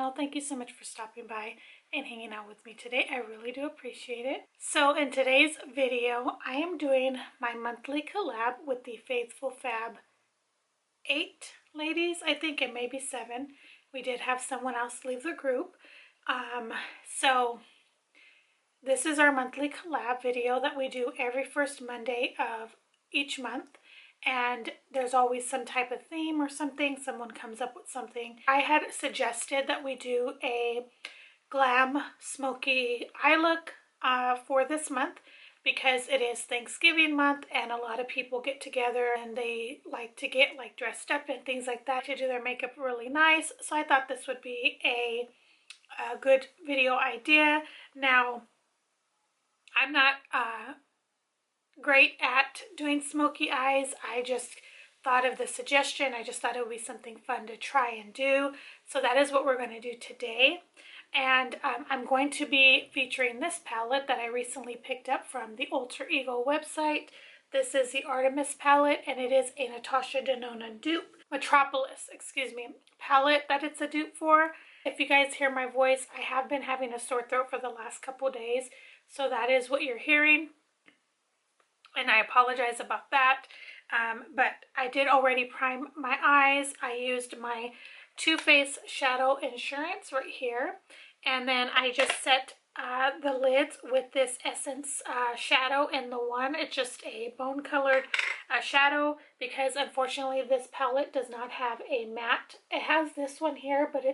channel. Thank you so much for stopping by and hanging out with me today. I really do appreciate it. So in today's video, I am doing my monthly collab with the Faithful Fab 8 ladies. I think it may be 7. We did have someone else leave the group. So this is our monthly collab video that we do every first Monday of each month. And there's always some type of theme or something. Someone comes up with something. I had suggested that we do a glam smoky eye look for this month because it is Thanksgiving month and a lot of people get together and they like to get like dressed up and things like that to do their makeup really nice. So I thought this would be a good video idea. Now, I'm not great at doing smoky eyes. I just thought of the suggestion. I just thought it would be something fun to try and do. So that is what we're going to do today. And I'm going to be featuring this palette that I recently picked up from the Alter Ego website. This is the Artemis palette, and it is a Natasha Denona dupe. Metropolis, excuse me, palette that it's a dupe for. If you guys hear my voice, I have been having a sore throat for the last couple days. So that is what you're hearing. And I apologize about that, but I did already prime my eyes. I used my Too Faced Shadow Insurance right here, and then I just set the lids with this Essence shadow in the one. It's just a bone colored shadow because unfortunately this palette does not have a matte. It has this one here, but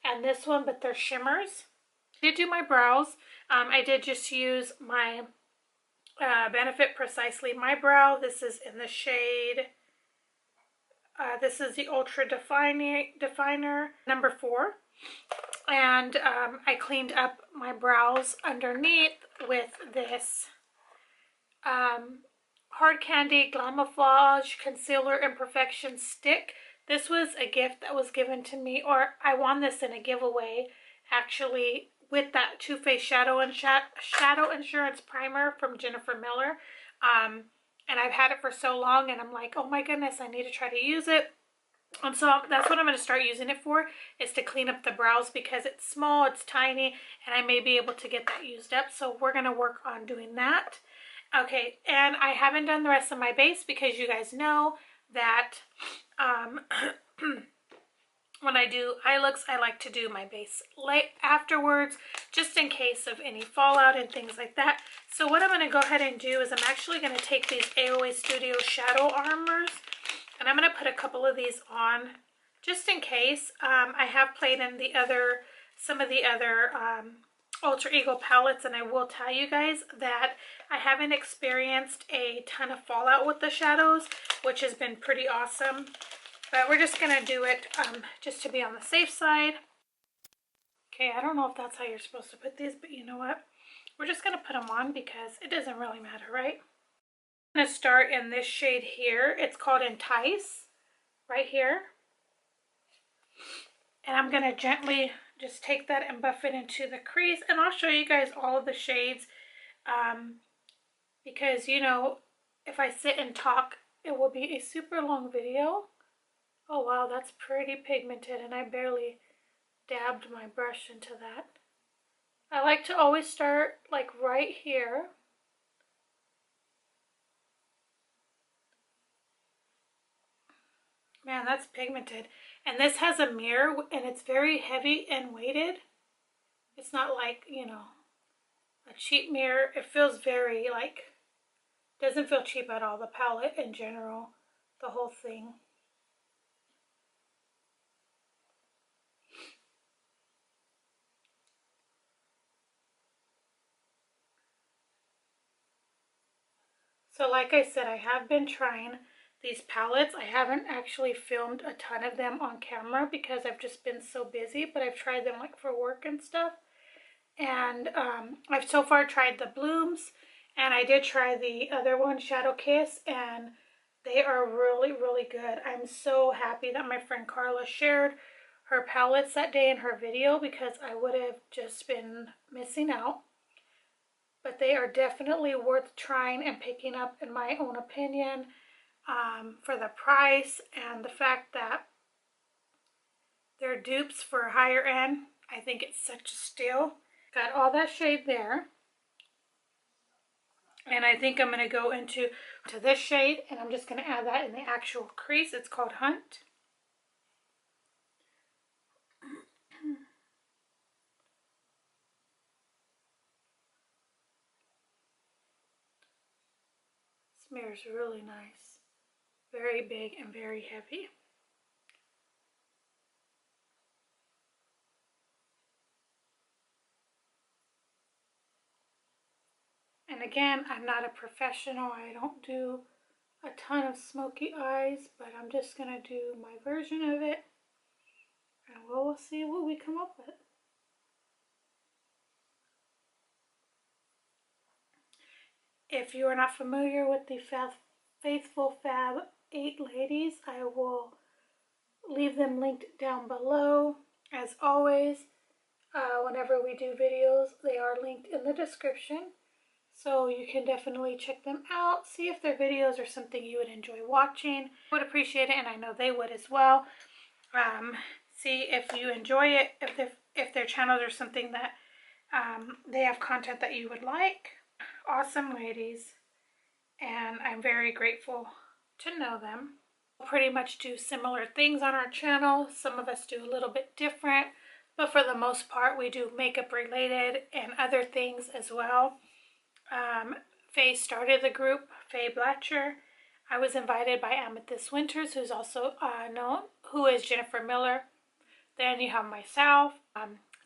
and this one, but they're shimmers. I did do my brows. I did just use my Benefit Precisely My Brow. This is in the shade, this is the Ultra Definer number 4. And I cleaned up my brows underneath with this Hard Candy Glamouflage Concealer Imperfection Stick. This was a gift that was given to me, or I won this in a giveaway actually, with that Too Faced Shadow Insurance Primer from Jennifer Miller. And I've had it for so long and I'm like, oh my goodness, I need to try to use it. And so that's what I'm going to start using it for, is to clean up the brows because it's small, it's tiny, and I may be able to get that used up. So we're going to work on doing that. Okay, and I haven't done the rest of my base because you guys know that when I do eye looks, I like to do my base afterwards, just in case of any fallout and things like that. So what I'm going to go ahead and do is I'm actually going to take these AOA Studio Shadow Armors, and I'm going to put a couple of these on, just in case. I have played in some of the other Alter Ego palettes, and I will tell you guys that I haven't experienced a ton of fallout with the shadows, which has been pretty awesome. But we're just going to do it just to be on the safe side. Okay, I don't know if that's how you're supposed to put these, but you know what? We're just going to put them on because it doesn't really matter, right? I'm going to start in this shade here. It's called Entice, right here. And I'm going to gently just take that and buff it into the crease. And I'll show you guys all of the shades because, you know, if I sit and talk, it will be a super long video. Oh wow, that's pretty pigmented, and I barely dabbed my brush into that. I like to always start like right here. Man, that's pigmented. And this has a mirror, and it's very heavy and weighted. It's not like, you know, a cheap mirror. It feels very like, doesn't feel cheap at all. The palette in general, the whole thing. So like I said, I have been trying these palettes. I haven't actually filmed a ton of them on camera because I've just been so busy, but I've tried them like for work and stuff. And I've so far tried the Blooms, and I did try the other one, Shadow Kiss, and they are really, really good. I'm so happy that my friend Carla shared her palettes that day in her video because I would have just been missing out. But they are definitely worth trying and picking up, in my own opinion, for the price and the fact that they're dupes for higher end I think it's such a steal. Got all that shade there. And I think I'm going to go into this shade, and I'm just going to add that in the actual crease. It's called Hunt. Smears really nice. Very big and very heavy. And again, I'm not a professional. I don't do a ton of smoky eyes, but I'm just going to do my version of it, and we'll see what we come up with. If you are not familiar with the Faithful Fab 8 ladies, I will leave them linked down below. As always, whenever we do videos, they are linked in the description. So you can definitely check them out, see if their videos are something you would enjoy watching. I would appreciate it, and I know they would as well. See if you enjoy it, if their channels are something that they have content that you would like. Awesome ladies, and I'm very grateful to know them. We pretty much do similar things on our channel. Some of us do a little bit different, but for the most part we do makeup related and other things as well. Faye started the group, Faye Blatcher. I was invited by Amethyst Winters, who's also known, who is Jennifer Miller. Then you have myself,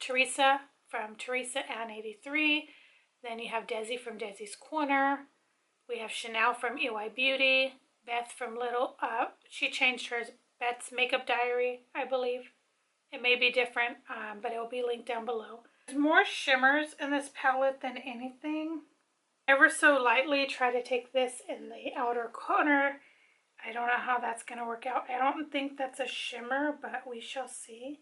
Teresa from Teresa Ann 83. Then you have Desi from Desi's Corner. We have Chanel from EY Beauty. Beth from Little, she changed hers, Beth's Makeup Diary, I believe. It may be different, but it will be linked down below. There's more shimmers in this palette than anything. Ever so lightly try to take this in the outer corner. I don't know how that's going to work out. I don't think that's a shimmer, but we shall see.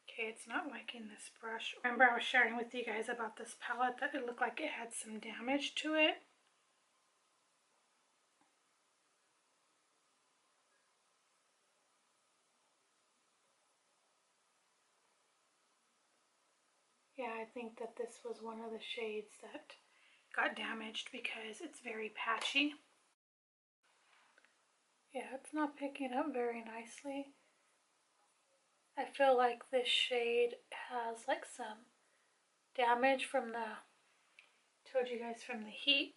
Okay, it's not liking this brush. Remember I was sharing with you guys about this palette that it looked like it had some damage to it. Yeah, I think that this was one of the shades that got damaged because it's very patchy. Yeah, it's not picking up very nicely. I feel like this shade has like some damage from told you guys, from the heat.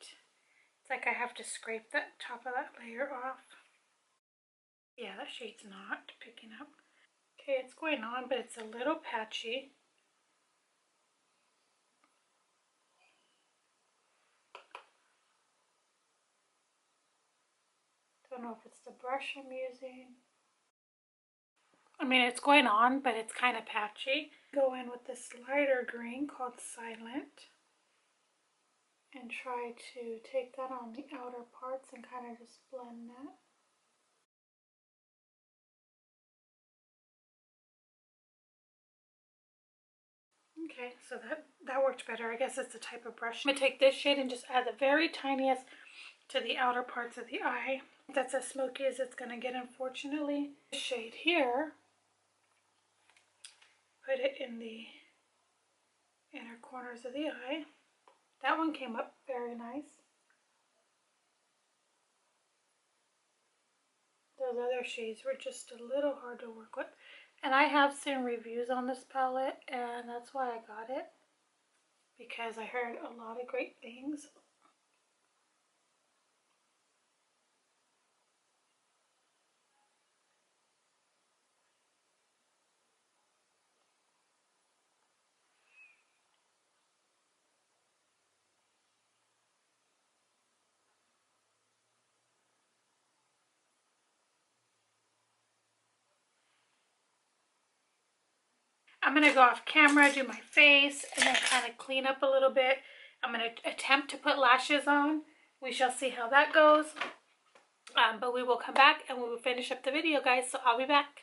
It's like I have to scrape that top of that layer off. Yeah, that shade's not picking up. Okay, it's going on, but it's a little patchy. Don't know if it's the brush I'm using. I mean, it's going on, but it's kind of patchy. Go in with this lighter green called Silent and try to take that on the outer parts and kind of just blend that. Okay, so that worked better. I guess it's the type of brush. I'm going to take this shade and just add the very tiniest to the outer parts of the eye. That's as smoky as it's going to get, unfortunately. This shade here, put it in the inner corners of the eye. That one came up very nice. Those other shades were just a little hard to work with. And I have seen reviews on this palette, and that's why I got it, because I heard a lot of great things. I'm going to go off camera, do my face, and then kind of clean up a little bit. I'm going to attempt to put lashes on. We shall see how that goes. But we will come back and we will finish up the video, guys, so I'll be back.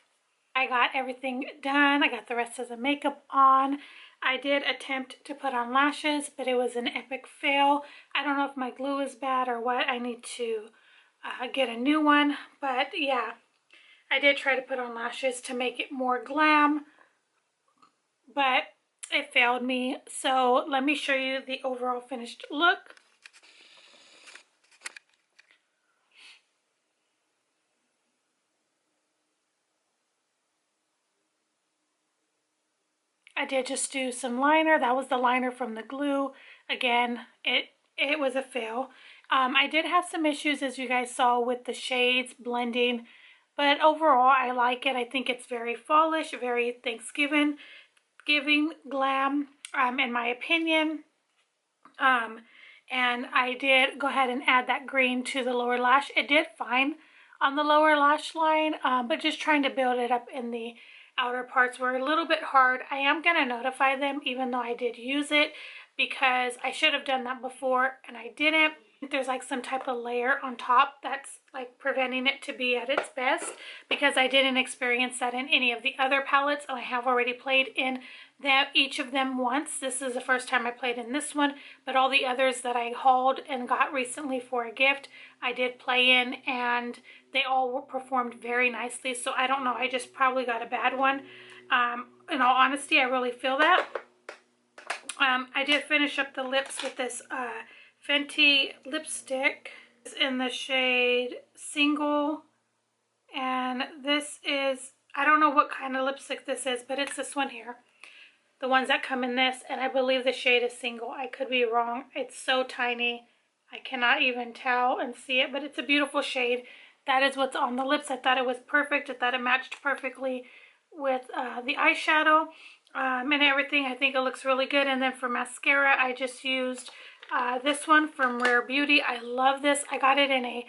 I got everything done. I got the rest of the makeup on. I did attempt to put on lashes, but it was an epic fail. I don't know if my glue is bad or what. I need to get a new one. But yeah, I did try to put on lashes to make it more glam, but it failed me. So let me show you the overall finished look. I did just do some liner. That was the liner from the glue. Again, it was a fail. I did have some issues, as you guys saw, with the shades blending, but overall I like it. I think it's very fallish, very Thanksgiving giving glam, in my opinion. And I did go ahead and add that green to the lower lash. It did fine on the lower lash line, but just trying to build it up in the outer parts were a little bit hard. I am going to notify them, even though I did use it, because I should have done that before and I didn't. There's like some type of layer on top that's like preventing it to be at its best, because I didn't experience that in any of the other palettes, and I have already played in each of them once. This is the first time I played in this one, but all the others that I hauled and got recently for a gift, I did play in, and they all performed very nicely. So I don't know, I just probably got a bad one. In all honesty, I really feel that. I did finish up the lips with this Fenty lipstick. It's in the shade Single, and this is, I don't know what kind of lipstick this is, but it's this one here. The ones that come in this, and I believe the shade is Single. I could be wrong. It's so tiny. I cannot even tell and see it, but it's a beautiful shade. That is what's on the lips. I thought it was perfect. I thought it matched perfectly with the eyeshadow and everything. I think it looks really good. And then for mascara, I just used this one from Rare Beauty. I love this. I got it in a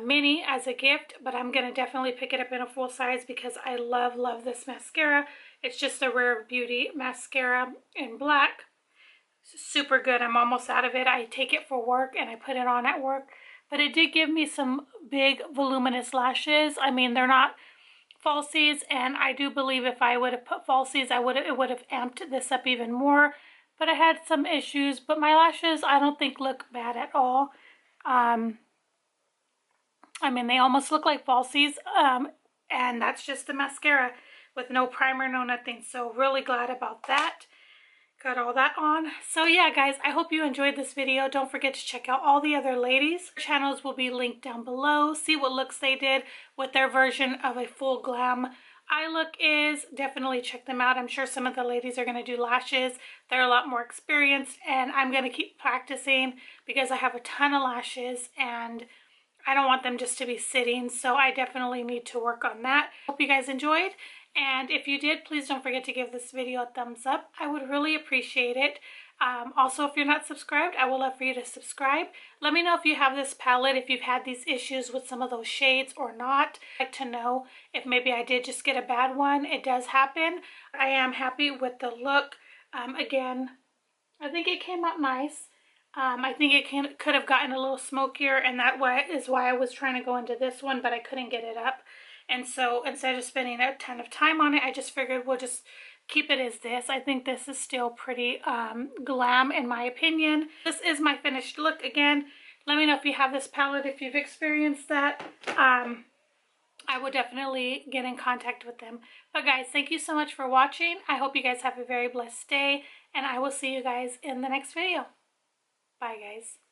mini as a gift, but I'm going to definitely pick it up in a full size because I love this mascara. It's just a Rare Beauty mascara in black. Super good. I'm almost out of it. I take it for work and I put it on at work, but it did give me some big voluminous lashes. I mean, they're not falsies, and I do believe if I would have put falsies, it would have amped this up even more. But I had some issues, but my lashes I don't think look bad at all. I mean, they almost look like falsies, and that's just the mascara with no primer, no nothing. So really glad about that. Got all that on. So yeah, guys, I hope you enjoyed this video. Don't forget to check out all the other ladies. Their channels will be linked down below. See what looks they did with their version of a full glam eye look is. Definitely check them out. I'm sure some of the ladies are going to do lashes. They're a lot more experienced, and I'm going to keep practicing because I have a ton of lashes and I don't want them just to be sitting. So I definitely need to work on that. Hope you guys enjoyed. And if you did, please don't forget to give this video a thumbs up. I would really appreciate it. Also, if you're not subscribed, I would love for you to subscribe. Let me know if you have this palette, if you've had these issues with some of those shades or not. I'd like to know if maybe I did just get a bad one. It does happen. I am happy with the look. Again, I think it came out nice. I think it could have gotten a little smokier, and that is why I was trying to go into this one, but I couldn't get it up. And so instead of spending a ton of time on it, I just figured we'll just keep it as this. I think this is still pretty glam in my opinion. This is my finished look. Again, let me know if you have this palette, if you've experienced that. I will definitely get in contact with them. But guys, thank you so much for watching. I hope you guys have a very blessed day, and I will see you guys in the next video. Bye, guys.